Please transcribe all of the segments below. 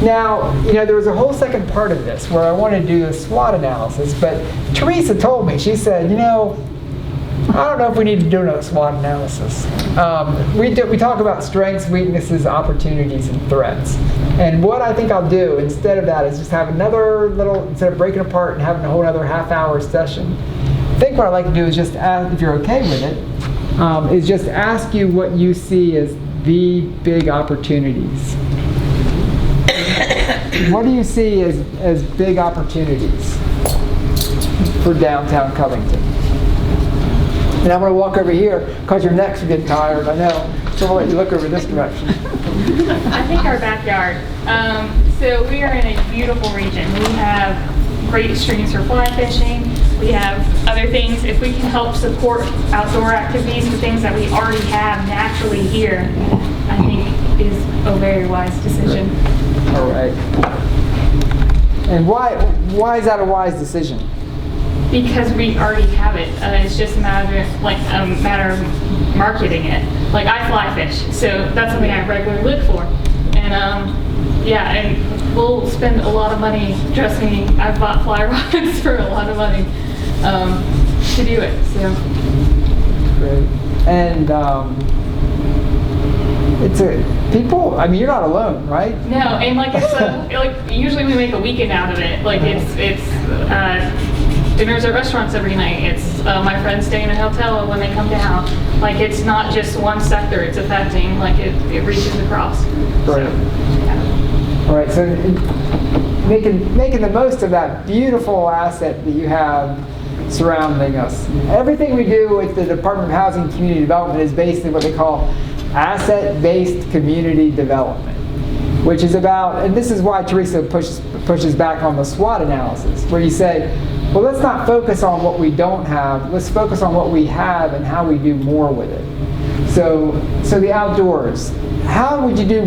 Now, there was a whole second part of this where I wanted to do the SWOT analysis, but Teresa told me, she said, I don't know if we need to do another SWOT analysis. We talk about strengths, weaknesses, opportunities, and threats. And what I think I'll do instead of that is just have another little, instead of breaking apart and having a whole other half-hour session, I think what I'd like to do is just ask, if you're okay with it, is just ask you what you see as the big opportunities. What do you see as big opportunities for downtown Covington? And I'm going to walk over here because your necks are getting tired, I know. So I'll let you look over this direction. I think our backyard. So we are in a beautiful region. We have great streams for fly fishing. We have other things. If we can help support outdoor activities, the things that we already have naturally here, I think is a very wise decision. All right. And why is that a wise decision? Because we already have it. It's just a matter of marketing it. Like I fly fish, so that's something I regularly look for. And and we'll spend a lot of money. Trust me, I've bought fly rods for a lot of money to do it. So great. And it's people. I mean, you're not alone, right? No, and it's usually we make a weekend out of it. Like it's dinners at restaurants every night. It's my friends stay in a hotel when they come down. Like it's not just one sector it's affecting. Like it reaches across. Right. So, yeah. All right. So making the most of that beautiful asset that you have surrounding us. Everything we do with the Department of Housing and Community Development is basically what they call asset-based community development, which is about, and this is why Teresa pushes back on the SWOT analysis, where you say, well, let's not focus on what we don't have. Let's focus on what we have and how we do more with it. So the outdoors. How would you do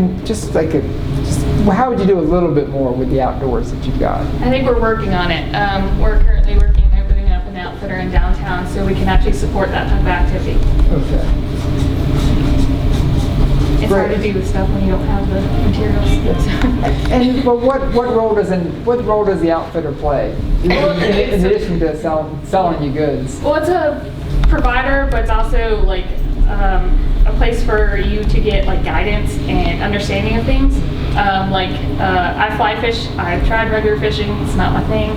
how would you do a little bit more with the outdoors that you've got? I think we're working on it. We're currently working on opening up an outfitter in downtown so we can actually support that type of activity. Okay. It's hard to do with stuff when you don't have the materials. And but what role does the outfitter play in addition to selling you goods? Well, it's a provider, but it's also like a place for you to get like guidance and understanding of things. I fly fish. I've tried regular fishing. It's not my thing,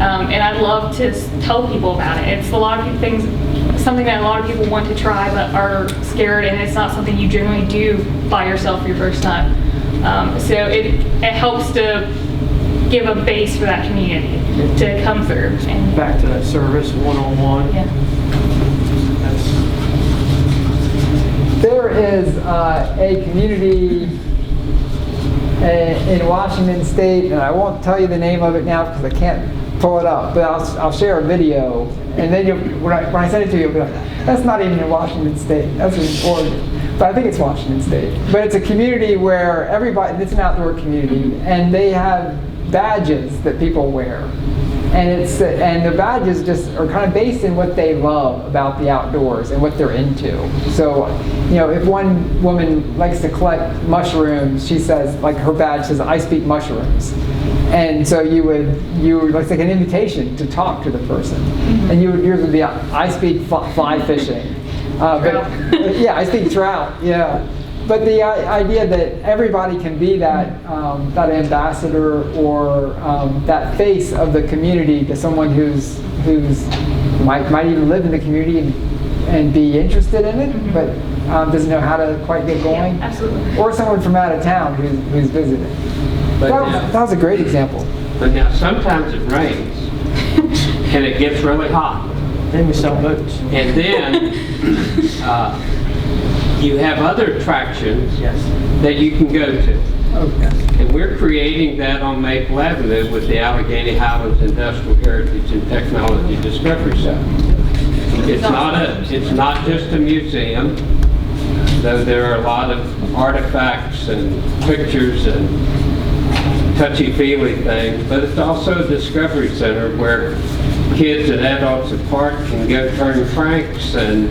and I love to tell people about it. It's something that a lot of people want to try but are scared, and it's not something you generally do by yourself your first time. So it helps to give a base for that community to come through. And back to that service, one-on-one. Yeah. There is a community in Washington State, and I won't tell you the name of it now because I can't pull it up, but I'll share a video, and then when I send it to you, you'll be like, that's not even in Washington State, that's in Oregon. But I think it's Washington State. But it's a community where it's an outdoor community, and they have badges that people wear. And the badges just are kind of based in what they love about the outdoors and what they're into. So, if one woman likes to collect mushrooms, she says, like her badge says, "I speak mushrooms." And so you would it's like an invitation to talk to the person. Mm-hmm. And yours would be, "I speak fly fishing." Yeah, I speak trout. Yeah. But the idea that everybody can be that ambassador or that face of the community to someone who's might even live in the community and be interested in it, mm-hmm. but doesn't know how to quite get going. Yeah, absolutely. Or someone from out of town who's visiting. That was a great example. But now sometimes it rains and it gets really hot. Then we sell boats. And then you have other attractions that you can go to. Okay. And we're creating that on Maple Avenue with the Allegheny Highlands Industrial Heritage and Technology Discovery Center. It's not just a museum, though there are a lot of artifacts and pictures and touchy-feely things, but it's also a discovery center where kids and adults apart can go turn cranks and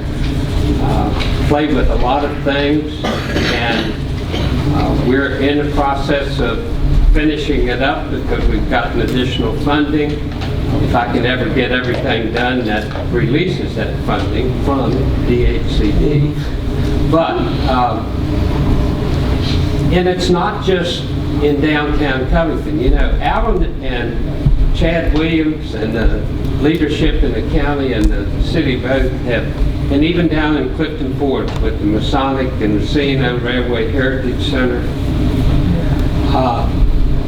play with a lot of things. And we're in the process of finishing it up because we've gotten additional funding. If I can ever get everything done, that releases that funding from DHCD. But, and it's not just in downtown Covington. You know, Alan and Chad Williams and the leadership in the county and the city both have, and even down in Clifton Forge with the Masonic and the C&O Railway Heritage Center,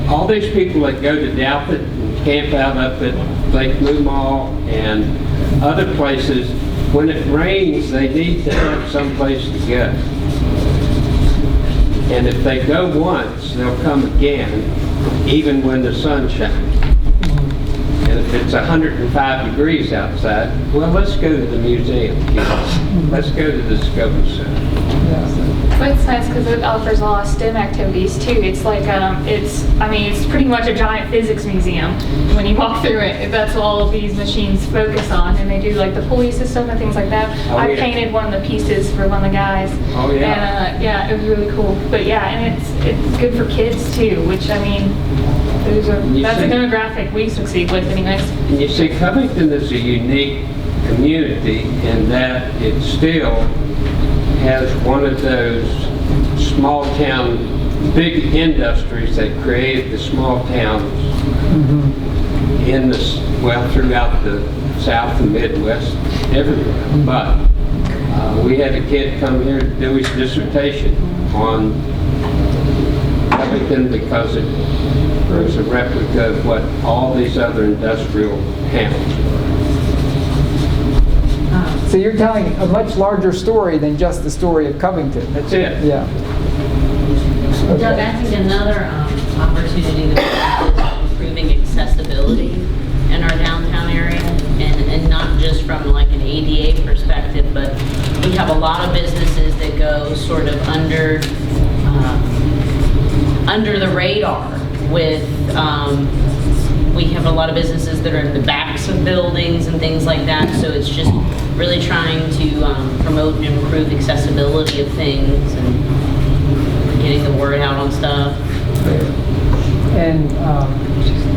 all these people that go to Dalpit and camp out up at Lake Moomaw and other places, when it rains, they need to have some place to go. And if they go once, they'll come again, even when the sun shines. And if it's 105 degrees outside, well, let's go to the museum, kids. Let's go to the Discovery Center. But it's nice because it offers a lot of STEM activities too. It's like, it's pretty much a giant physics museum when you walk through it. That's what all of these machines focus on, and they do like the pulley system and things like that. Oh, I yeah. painted one of the pieces for one of the guys. Oh, yeah. And yeah, it was really cool. But yeah, and it's good for kids too, which that's a demographic we succeed with anyways. And you see, Covington is a unique community in that it still has one of those small town, big industries that created the small towns in the, well, throughout the South and Midwest, everywhere. But we had a kid come here to do his dissertation on Covington because it was a replica of what all these other industrial towns were. So you're telling a much larger story than just the story of Covington. That's it. Yeah. Doug, I think another opportunity that we have is improving accessibility in our downtown area, and not just from like an ADA perspective, but we have a lot of businesses that go sort of under the radar with, we have a lot of businesses that are in the backs of buildings and things like that, so it's just really trying to promote and improve accessibility of things and getting the word out on stuff. And,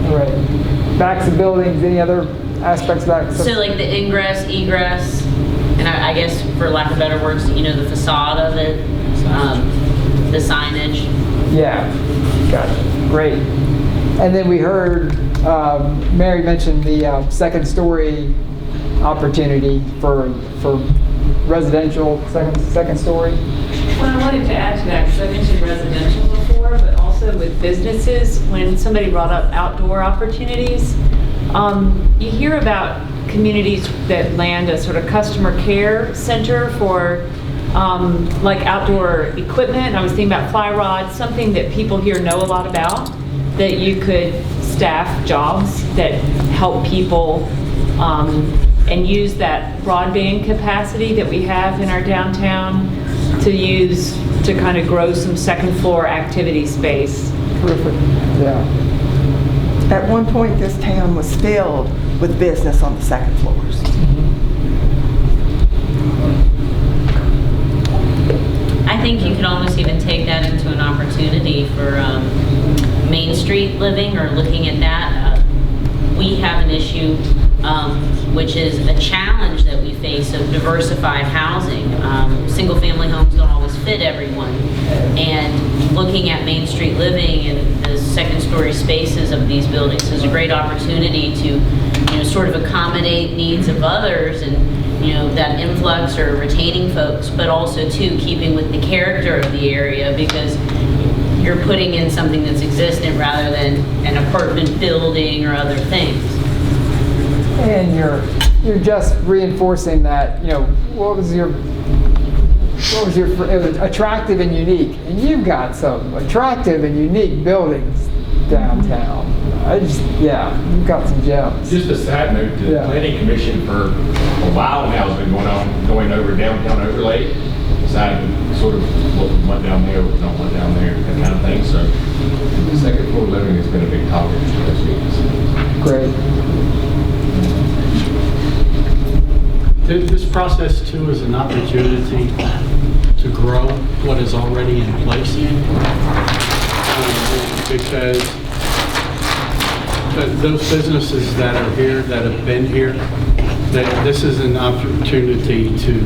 all right, backs of buildings, any other aspects of that? So like the ingress, egress, and I guess for lack of better words, you know, the facade of it, the signage. Yeah, got it, great. And then we heard Mary mention the second story opportunity for residential second story. Well, I wanted to add to that because I mentioned residential before, but also with businesses, when somebody brought up outdoor opportunities, you hear about communities that land a sort of customer care center for like outdoor equipment. I was thinking about fly rods, something that people here know a lot about, that you could staff jobs that help people and use that broadband capacity that we have in our downtown to use to kind of grow some second floor activity space. Perfect, yeah. At one point, this town was filled with business on the second floors. I think you could almost even take that into an opportunity for Main Street living, or looking at that. We have an issue, which is a challenge that we face of diversified housing. Single family homes don't always fit everyone. And looking at Main Street living and the second story spaces of these buildings is a great opportunity to, you know, sort of accommodate needs of others, and, you know, that influx or retaining folks, but also too keeping with the character of the area, because you're putting in something that's existent rather than an apartment building or other things. And you're just reinforcing that, you know, it was attractive and unique, and you've got some attractive and unique buildings downtown. You've got some gems. Just a side note, the Planning Commission for a while now has been going over downtown overlay, deciding sort of what we want down there, what we don't want down there, that kind of thing. So the second floor living has been a big topic for us. Great. This process too is an opportunity to grow what is already in place. Because those businesses that are here, that have been here, that this is an opportunity to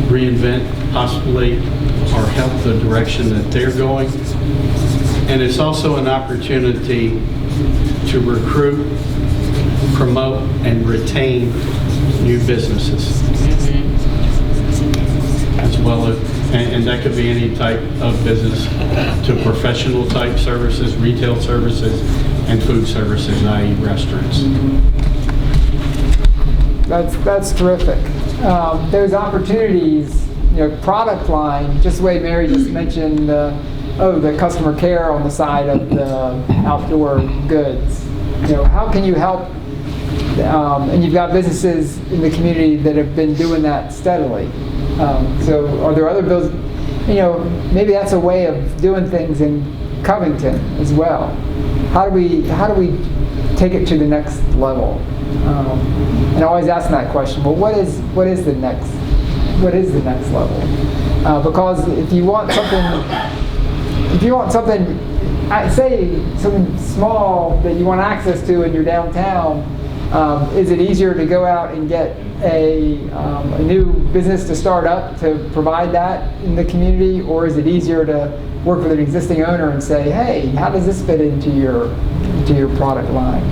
reinvent possibly or help the direction that they're going. And it's also an opportunity to recruit, promote, and retain new businesses. As well as, and that could be any type of business, to professional type services, retail services, and food services, i.e. restaurants. That's terrific. Those opportunities, product line, just the way Mary just mentioned, the customer care on the side of the outdoor goods. How can you help? And you've got businesses in the community that have been doing that steadily. So are there other bills? Maybe that's a way of doing things in Covington as well. How do we take it to the next level? And I always ask that question. Well, what is the next level? Because if you want something, say something small that you want access to in your downtown, is it easier to go out and get a new business to start up to provide that in the community, or is it easier to work with an existing owner and say, hey, how does this fit into your product line?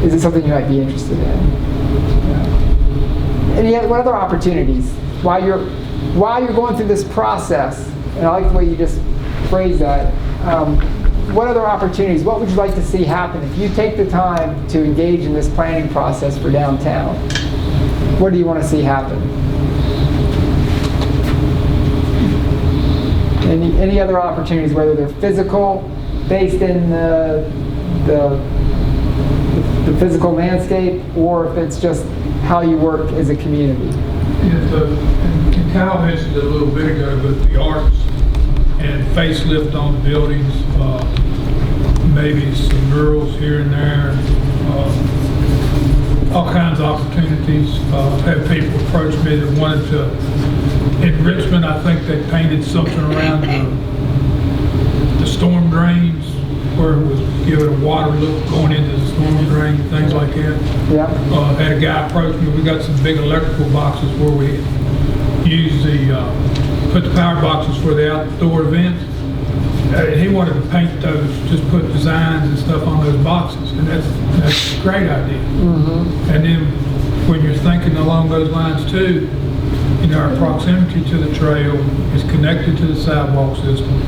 Is it something you might be interested in? What other opportunities while you're going through this process? And I like the way you just phrased that. What other opportunities? What would you like to see happen if you take the time to engage in this planning process for downtown? What do you want to see happen? Any other opportunities, whether they're physical, based in the physical landscape, or if it's just how you work as a community? And Kyle mentioned it a little bit ago, but the arts and facelift on the buildings, maybe some murals here and there, all kinds of opportunities. I've had people approach me that wanted to, in Richmond, I think they painted something around the storm drains, where it was giving a water look going into the storm drain, things like that. Yeah. Had a guy approach me. We got some big electrical boxes where we use put the power boxes for the outdoor events. He wanted to paint those, just put designs and stuff on those boxes, and that's a great idea. Mm-hmm. And then when you're thinking along those lines too, our proximity to the trail is connected to the sidewalk system.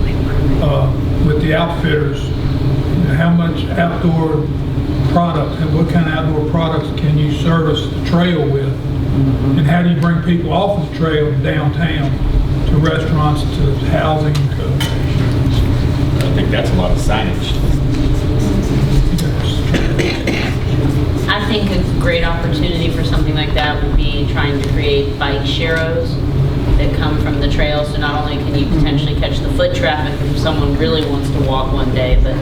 With the outfitters, how much outdoor product and what kind of outdoor products can you service the trail with? Mm-hmm. And how do you bring people off of the trail downtown to restaurants, to housing? I think that's a lot of signage. I think a great opportunity for something like that would be trying to create bike sharrows that come from the trail. So not only can you potentially catch the foot traffic if someone really wants to walk one day, but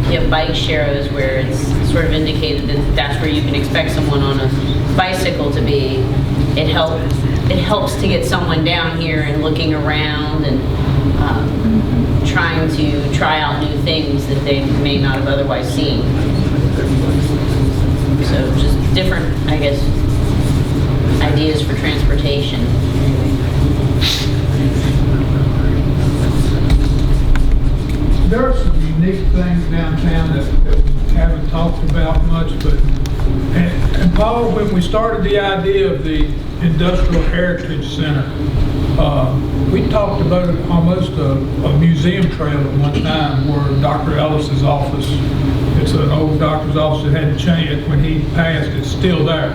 you have bike sharrows where it's sort of indicated that that's where you can expect someone on a bicycle to be. It helps to get someone down here and looking around and trying to try out new things that they may not have otherwise seen. So just different, I guess, ideas for transportation. There are some unique things downtown that we haven't talked about much, but and Paul, when we started the idea of the Industrial Heritage Center, we talked about it almost a museum trail at one time, where Dr. Ellis's office, it's an old doctor's office that hadn't changed. When he passed, it's still there.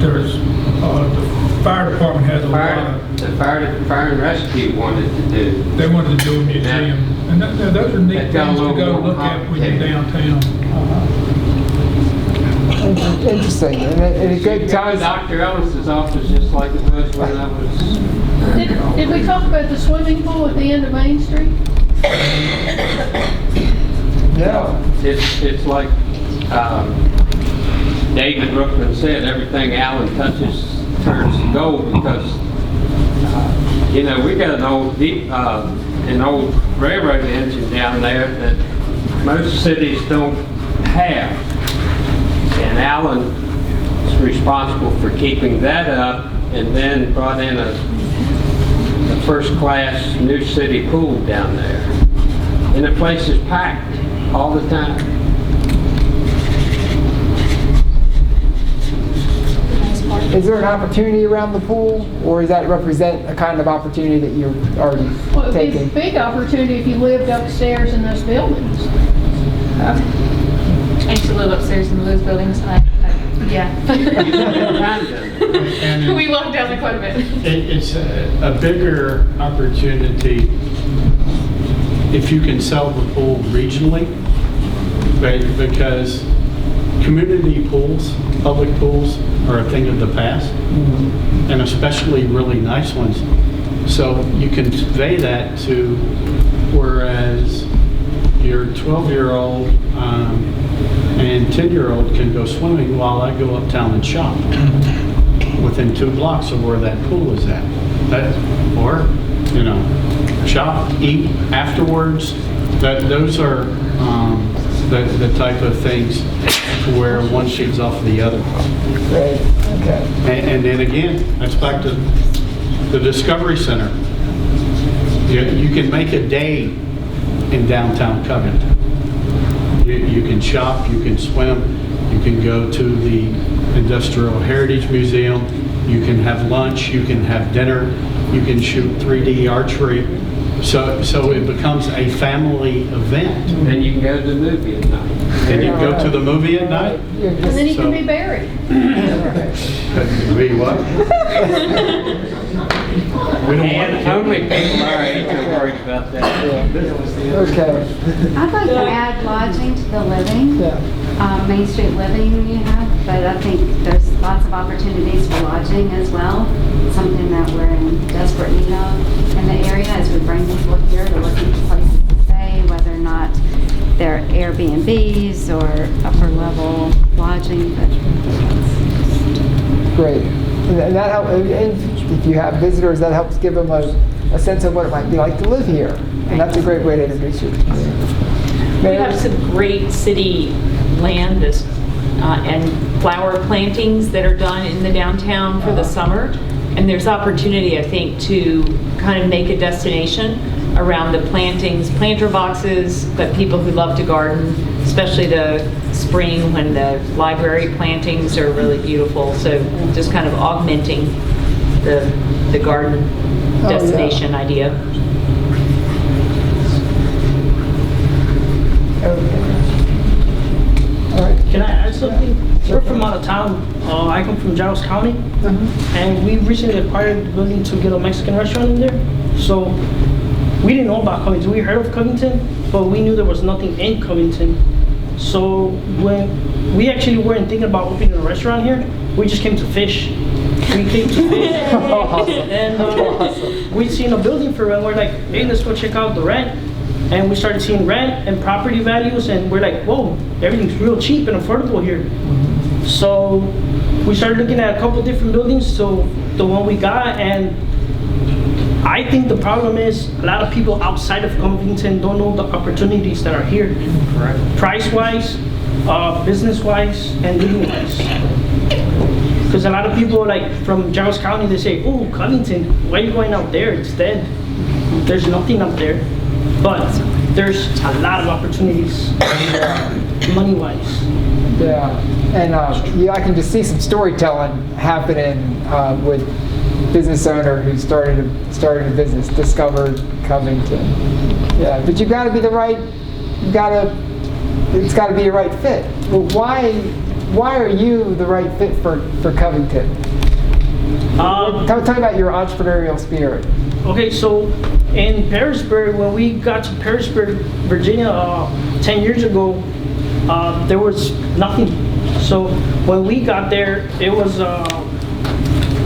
There's the fire department has a lot of... The fire and rescue wanted to do. They wanted to do a museum. And those are neat things to go look at when you're downtown. Interesting. And a good time. Dr. Ellis's office, just like it was when I was... Did we talk about the swimming pool at the end of Main Street? Yeah. It's like David Rookman said, everything Alan touches turns to gold, because we got an old railroad engine down there that most cities don't have. And Alan is responsible for keeping that up, and then brought in a first-class new city pool down there. And the place is packed all the time. Is there an opportunity around the pool, or does that represent a kind of opportunity that you're already Well, it'd be a taking? big opportunity if you lived upstairs in those buildings. I used to live upstairs in those buildings. Yeah. And We walked down there quite a bit. it's a bigger opportunity if you can sell the pool regionally, right? Because community pools, public pools, are a thing of the past, and especially really nice ones. So you can convey that to, whereas your 12-year-old and 10-year-old can go swimming while I go uptown and shop within 2 blocks of where that pool is at. Or, you know, shop, eat afterwards. Those are the type of things where one feeds off the other. Great, okay. And then again, that's back to the Discovery Center. You can make a day in downtown Covington. You can shop, you can swim, you can go to the Industrial Heritage Museum, you can have lunch, you can have dinner, you can shoot 3D archery. So it becomes a family event. And you can go to the movie at night. And you go to the movie at night? And then you can be buried. Be what? We don't want And to. only people our age are worried about that. Okay, I'd like to add lodging to the living, yeah. Main Street living you have, but I think there's lots of opportunities for lodging as well, something that we're in desperate need of in the area as we bring people here to looking for places to stay, whether or not they're Airbnbs or upper level lodging, but Great. And that helps, and if you have visitors, that helps give them a sense of what it might be like to live here. And that's a great way to introduce you. We have some great city land and flower plantings that are done in the downtown for the summer. And there's opportunity, I think, to kind of make a destination around the plantings, planter boxes, but people who love to garden, especially the spring when the library plantings are really beautiful. So just kind of augmenting the garden destination idea. Can I add something? We're from out of town. I come from Giles County, and we recently acquired the building to get a Mexican restaurant in there. So we didn't know about Covington. We heard of Covington, but we knew there was nothing in Covington. So when we actually weren't thinking about opening a restaurant here, we just came to fish. We came to fish, and we seen a building for rent. We're like, hey, let's go check out the rent. And we started seeing rent and property values, and we're like, whoa, everything's real cheap and affordable here. So we started looking at a couple different buildings, so the one we got, and I think the problem is a lot of people outside of Covington don't know the opportunities that are here. Correct. Price-wise, business-wise, and living-wise. Because a lot of people like from Giles County, they say, oh, Covington, why are you going out there? It's dead. There's nothing up there. But there's a lot of opportunities, money-wise. Yeah, and I can just see some storytelling happening with business owner who started a business, discovered Covington. Yeah, but it's got to be the right fit. Well, why are you the right fit for Covington? Tell me about your entrepreneurial spirit. Okay, so in Parisburg, when we got to Parisburg, Virginia, 10 years ago, there was nothing. So when we got there, it was,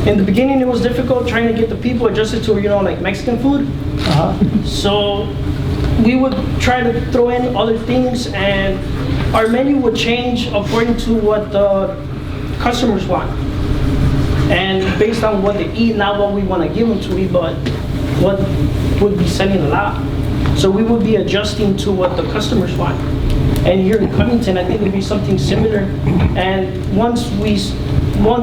in the beginning it was difficult trying to get the people adjusted to, like Mexican food. So we would try to throw in other things, and our menu would change according to what the customers want. And based on what they eat, not what we want to give them to eat, but what would be selling a lot. So we would be adjusting to what the customers want. And here in Covington, I think it'd be something similar. And once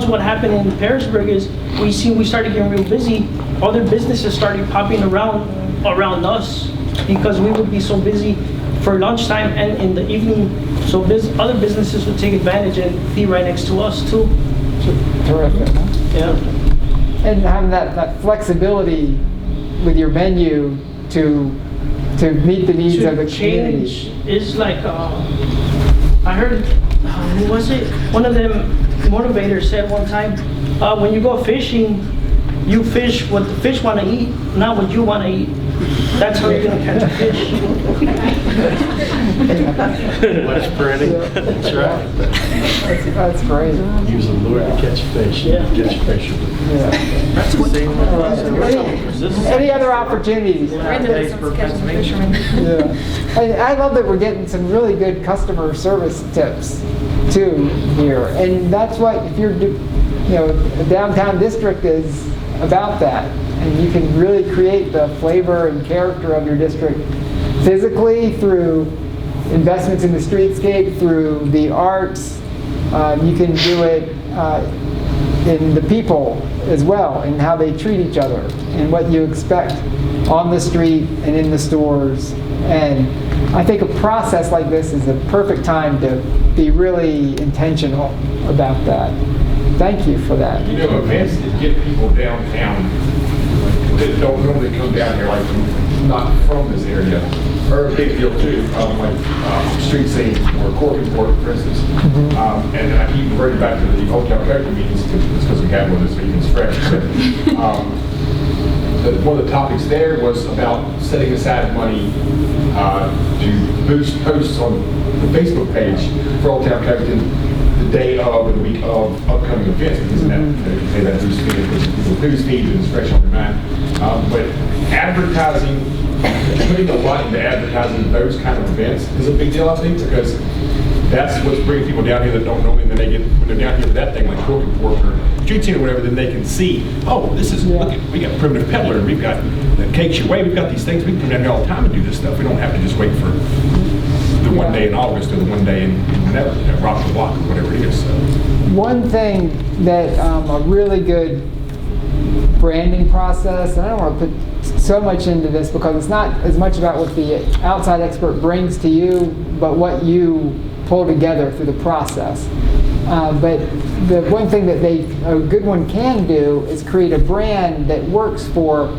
what happened in Harrisburg is we started getting real busy, other businesses started popping around us because we would be so busy for lunchtime and in the evening. So other businesses would take advantage and be right next to us too. Terrific. Yeah. And having that flexibility with your menu to meet the needs of the change community. is like, I heard, who was it? One of them motivators said one time, when you go fishing, you fish what the fish want to eat, not what you want to eat. That's how you're going to catch a fish. That's pretty. That's right. That's great. Use a lure to catch fish. Yeah. Catch fish. Yeah. That's the same. Any other opportunities? Yeah. I love that we're getting some really good customer service tips too here, and that's what if you're, the downtown district is about that, and you can really create the flavor and character of your district physically through investments in the streetscape, through the arts. You can do it in the people as well, and how they treat each other, and what you expect on the street and in the stores. And I think a process like this is a perfect time to be really intentional about that. Thank you for that. Events that get people downtown that don't normally come down here, like not from this area, are a big deal too. Like street scene or cork report, for instance. And I keep referring back to the Old Town Character meetings because we had one this week, it's fresh. One of the topics there was about setting aside money to boost posts on the Facebook page for Old Town Covington the day of or the week of upcoming events, because that boost feeds and it's fresh on their mind. But advertising, putting a lot into advertising those kind of events is a big deal, I think, because that's what's bringing people down here that don't know, and then when they're down here for that thing like Cork and Pork or Street Scene or whatever, then they can see, oh, this is, look at, we got Primitive Peddler, and we've got the Cakes Your Way, we've got these things, we can come down here all the time and do this stuff. We don't have to just wait for the one day in August or the one day in whatever, Rock the Block or whatever it is. So. One thing that a really good branding process, and I don't want to put so much into this because it's not as much about what the outside expert brings to you, but what you pull together through the process. But the one thing that a good one can do is create a brand that works for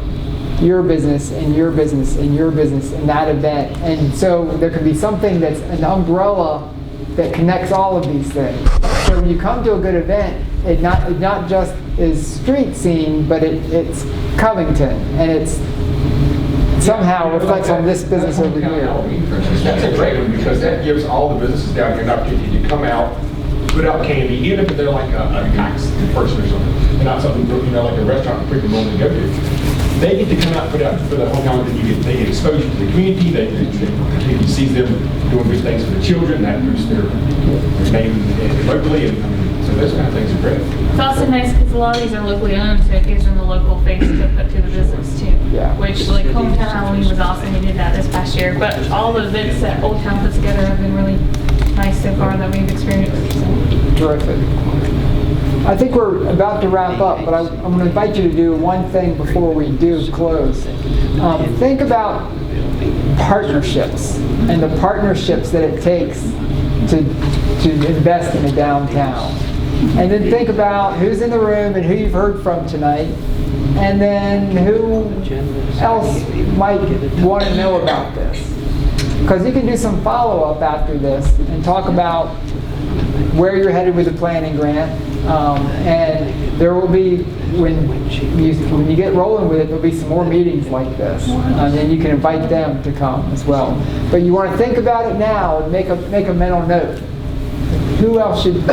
your business and your business and your business in that event. And so there can be something that's an umbrella that connects all of these things. So when you come to a good event, it not just is street scene, but it's Covington, and it's somehow reflects on this business over here. That's a great one because that gives all the businesses down here an opportunity to come out, put out candy, even if they're like a tax person or something, and not something like a restaurant that people normally go to. They get to come out and put out for the whole town, and they get exposure to the community. The community sees them doing good things for the children. That boosts their name locally, and so those kind of things are great. It's also nice because a lot of these are locally owned, so it gives them a local face to put to the business too. Yeah. Which, like, Hometown Halloween was awesome. We did that this past year. But all the events that Old Town puts together have been really nice so far that we've experienced. So. Terrific. I think we're about to wrap up, but I'm going to invite you to do one thing before we do close. Think about partnerships and the partnerships that it takes to invest in a downtown. And then think about who's in the room and who you've heard from tonight, and then who else might want to know about this. Because you can do some follow-up after this and talk about where you're headed with the planning grant. And there will be, when you get rolling with it, there'll be some more meetings like this. And you can invite them to come as well. But you want to think about it now and make a mental note. Who else should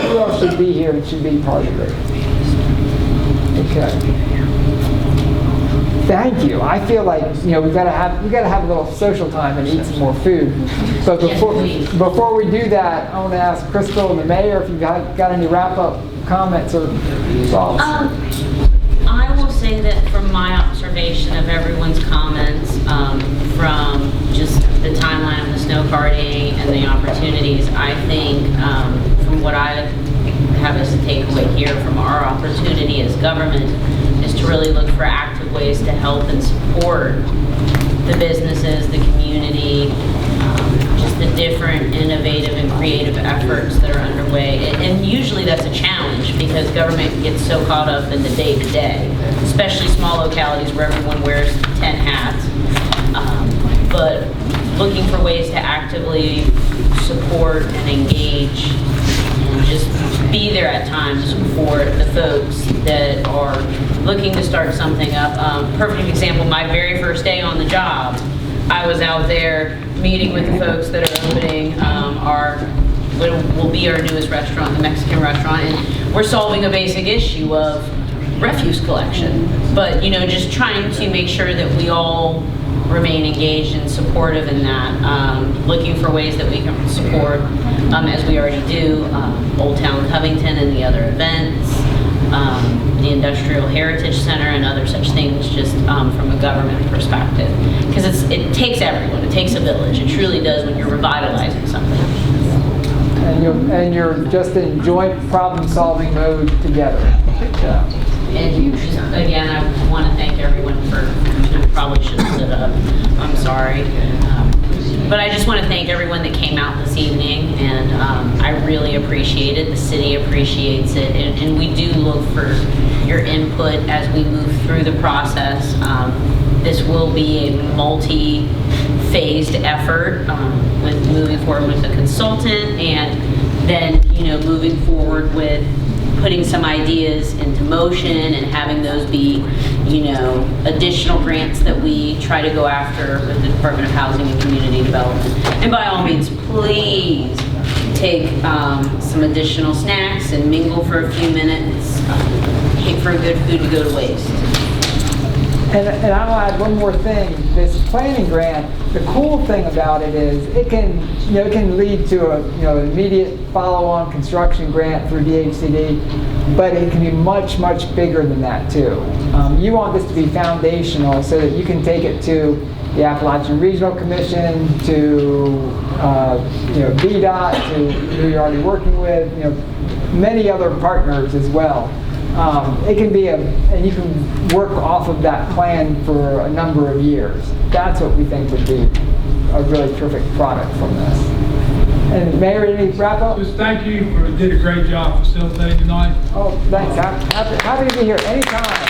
be here and should be part of it? Okay. Thank you. I feel like we've got to have a little social time and eat some more food. But before we do that, I want to ask Crystal and the mayor if you've got any wrap-up comments or thoughts. I will say that from my observation of everyone's comments, from just the timeline of the snow karting and the opportunities, I think from what I have as a takeaway here from our opportunity as government is to really look for active ways to help and support the businesses, the community, just the different innovative and creative efforts that are underway. And usually that's a challenge because government gets so caught up in the day-to-day, especially small localities where everyone wears 10 hats. But looking for ways to actively support and engage and just be there at times for the folks that are looking to start something up. Perfect example, my very first day on the job, I was out there meeting with the folks that are opening will be our newest restaurant, the Mexican restaurant, and we're solving a basic issue of refuse collection. But, just trying to make sure that we all remain engaged and supportive in that, looking for ways that we can support, as we already do, Old Town Covington and the other events, the Industrial Heritage Center and other such things, just from a government perspective. Because it takes everyone, it takes a village, it truly does when you're revitalizing something. And you're just in joint problem-solving mode together. Yeah. And again, I want to thank everyone I probably should have stood up. I'm sorry. But I just want to thank everyone that came out this evening, and I really appreciate it. The city appreciates it, and we do look for your input as we move through the process. This will be a multi-phased effort with moving forward with a consultant, and then moving forward with putting some ideas into motion and having those be, additional grants that we try to go after with the Department of Housing and Community Development. And by all means, please take some additional snacks and mingle for a few minutes. Hate for good food to go to waste. And I'll add one more thing. This planning grant, the cool thing about it is it can lead to an immediate follow-on construction grant through DHCD, but it can be much, much bigger than that too. You want this to be foundational so that you can take it to the Appalachian Regional Commission, to VDOT, to who you're already working with, many other partners as well. It can be and you can work off of that plan for a number of years. That's what we think would be a really terrific product from this. And Mayor, any wrap up? Just thank you did a great job facilitating tonight. Oh, thanks. Happy to be here anytime.